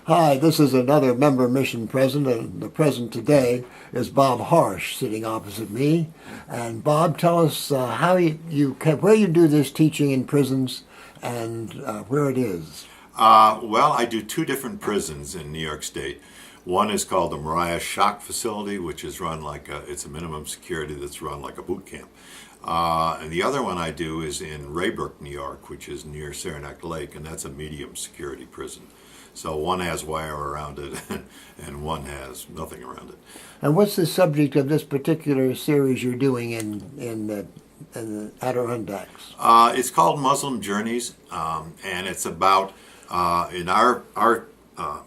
Hi, this is another member mission president, and the president today is Bob Harsh, sitting opposite me. And Bob, tell us how where you do this teaching in prisons and where it is. Well, I do two different prisons in New York State. One is called the Mariah Shock Facility, which is run like it's a minimum security that's run like a boot camp. And the other one I do is in Raybrook, New York, which is near Saranac Lake, and that's a medium security prison. So one has wire around it, and one has nothing around it. And what's the subject of this particular series you're doing in the Adirondacks? It's called Muslim Journeys, and it's about in our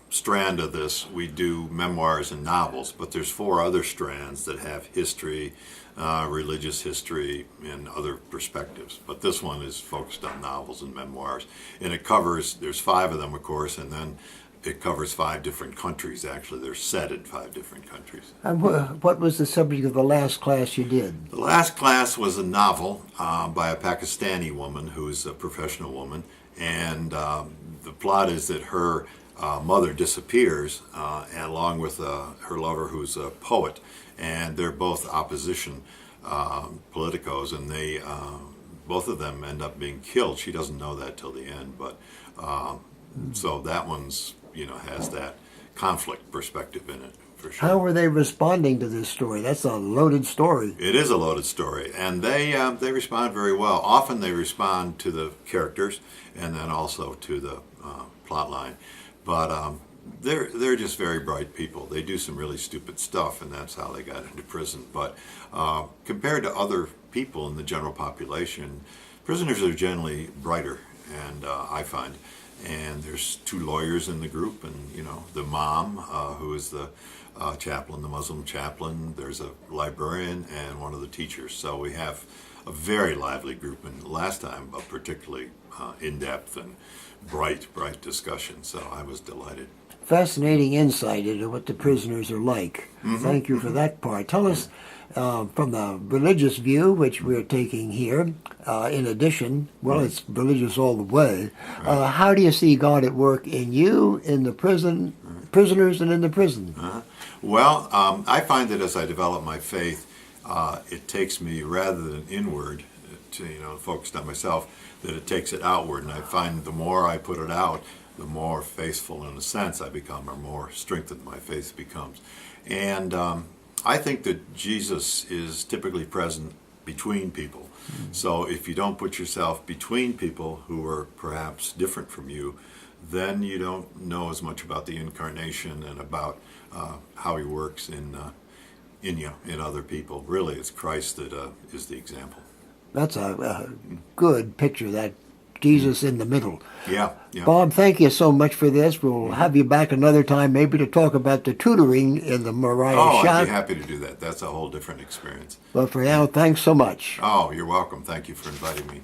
strand of this, we do memoirs and novels, but there's four other strands that have history, religious history, and other perspectives. But this one is focused on novels and memoirs, and there's five of them, of course, and then it covers five different countries. Actually, they're set in five different countries. And what was the subject of the last class you did? The last class was a novel by a Pakistani woman who's a professional woman, and the plot is that her mother disappears along with her lover, who's a poet, and they're both opposition politicos, and they both of them end up being killed. She doesn't know that till the end, but so that one's has that conflict perspective in it for sure. How were they responding to this story? That's a loaded story. It is a loaded story, and they respond very well. Often they respond to the characters, and then also to the plot line. But they're just very bright people. They do some really stupid stuff, and that's how they got into prison. But compared to other people in the general population, prisoners are generally brighter, and I find. And there's two lawyers in the group, and the mom, who is the chaplain, the Muslim chaplain. There's a librarian and one of the teachers. So we have a very lively group, and last time a particularly in-depth and bright discussion. So I was delighted. Fascinating insight into what the prisoners are like. Mm-hmm. Thank you for that part. Tell us, from the religious view, which we're taking here, in addition, well, it's religious all the way, how do you see God at work in you, in the prisoners, and in the prison? Well, I find that as I develop my faith, it takes me, rather than inward, to focused on myself, that it takes it outward. And I find the more I put it out, the more faithful, in a sense, I become, or more strengthened my faith becomes. And I think that Jesus is typically present between people. Mm-hmm. So if you don't put yourself between people who are perhaps different from you, then you don't know as much about the incarnation and about how he works in other people. Really, it's Christ that is the example. That's a good picture, that Jesus in the middle. Yeah. Bob, thank you so much for this. We'll have you back another time, maybe to talk about the tutoring in the Mariah Shock. I'd be happy to do that. That's a whole different experience. But for now, thanks so much. Oh, you're welcome. Thank you for inviting me.